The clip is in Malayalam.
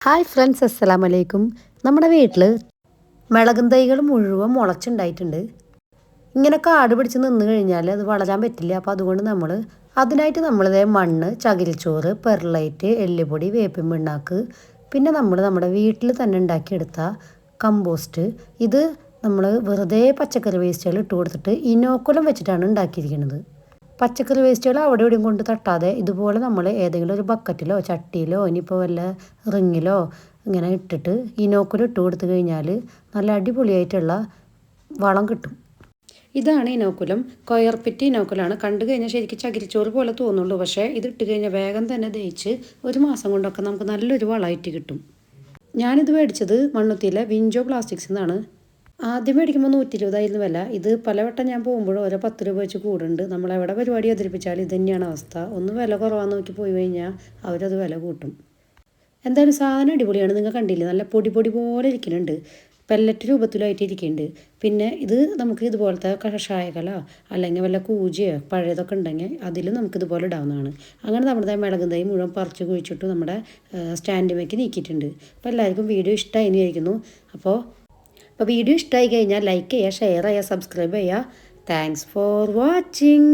ഹായ് ഫ്രണ്ട്സ്, അസ്സലാമു അലൈക്കും. നമ്മുടെ വീട്ടിൽ മിളകും തൈകൾ മുഴുവൻ മുളച്ചുണ്ടായിട്ടുണ്ട്. ഇങ്ങനെ കാട് പിടിച്ച് നിന്ന് കഴിഞ്ഞാൽ അത് വളരാൻ പറ്റില്ല. അപ്പോൾ അതുകൊണ്ട് അതിനായിട്ട് നമ്മളിതേ മണ്ണ്, ചകിരിച്ചോറ്, പെർലൈറ്റ്, എല്ലുപൊടി, വേപ്പിൻ പിണ്ണാക്ക്, പിന്നെ നമ്മുടെ വീട്ടിൽ തന്നെ ഉണ്ടാക്കിയെടുത്ത കമ്പോസ്റ്റ്, ഇത് നമ്മൾ വെറുതെ പച്ചക്കറി വേസ്റ്റുകൾ ഇട്ട് കൊടുത്തിട്ട് ഇനോക്കുലം വെച്ചിട്ടാണ് ഉണ്ടാക്കിയിരിക്കുന്നത്. പച്ചക്കറി വേസ്റ്റുകൾ അവിടെ ഇവിടെയും കൊണ്ട് തട്ടാതെ ഇതുപോലെ നമ്മൾ ഏതെങ്കിലും ഒരു ബക്കറ്റിലോ ചട്ടിയിലോ ഇനിയിപ്പോൾ വല്ല റിങ്ങിലോ ഇങ്ങനെ ഇട്ടിട്ട് ഇനോക്കുലം ഇട്ട് കൊടുത്തു കഴിഞ്ഞാൽ നല്ല അടിപൊളിയായിട്ടുള്ള വളം കിട്ടും. ഇതാണ് ഇനോക്കുലം. കൊയർപ്പിറ്റ് ഇനോക്കുലാണ്. കണ്ടു കഴിഞ്ഞാൽ ശരിക്കും ചകിരിച്ചോറ് പോലെ തോന്നുള്ളൂ. പക്ഷേ ഇത് ഇട്ട് കഴിഞ്ഞാൽ വേഗം തന്നെ ദഹിച്ച് 1 മാസം കൊണ്ടൊക്കെ നമുക്ക് നല്ലൊരു വളമായിട്ട് കിട്ടും. ഞാനിത് മേടിച്ചത് മണ്ണുത്തിയിലെ വിഞ്ചോ പ്ലാസ്റ്റിക്സിൽ നിന്നാണ്. ആദ്യം മേടിക്കുമ്പോൾ 120 വില. ഇത് പലവട്ടം ഞാൻ പോകുമ്പോഴും ഓരോ 10 രൂപ വെച്ച് കൂടുണ്ട്. നമ്മളെവിടെ പരിപാടി അവതരിപ്പിച്ചാലും ഇത് തന്നെയാണ് അവസ്ഥ. ഒന്ന് വില കുറവാന്ന് നോക്കി പോയി കഴിഞ്ഞാൽ അവരത് വില കൂട്ടും. എന്തായാലും സാധനം അടിപൊളിയാണ്. നിങ്ങൾ കണ്ടില്ലേ, നല്ല പൊടി പൊടി പോലെ ഇരിക്കുന്നുണ്ട്. പെല്ലറ്റ് രൂപത്തിലായിട്ട് ഇരിക്കുന്നുണ്ട്. പിന്നെ ഇത് നമുക്ക് ഇതുപോലത്തെ കഷായകലോ അല്ലെങ്കിൽ വല്ല കൂജിയോ പഴയതൊക്കെ ഉണ്ടെങ്കിൽ അതിലും നമുക്കിതുപോലെ ഇടാവുന്നതാണ്. അങ്ങനെ നമ്മുടെ മിളകും തൈ മുഴുവൻ പറിച്ച് കുഴിച്ചിട്ട് നമ്മുടെ സ്റ്റാൻഡിലേക്ക് നീക്കിയിട്ടുണ്ട്. അപ്പോൾ എല്ലാവർക്കും വീഡിയോ ഇഷ്ടമായി ഇരിക്കുന്നു. അപ്പോൾ വീഡിയോ ഇഷ്ടമായി കഴിഞ്ഞാൽ ലൈക്ക് ചെയ്യുക, ഷെയർ ചെയ്യുക, സബ്സ്ക്രൈബ് ചെയ്യുക. Thanks for watching.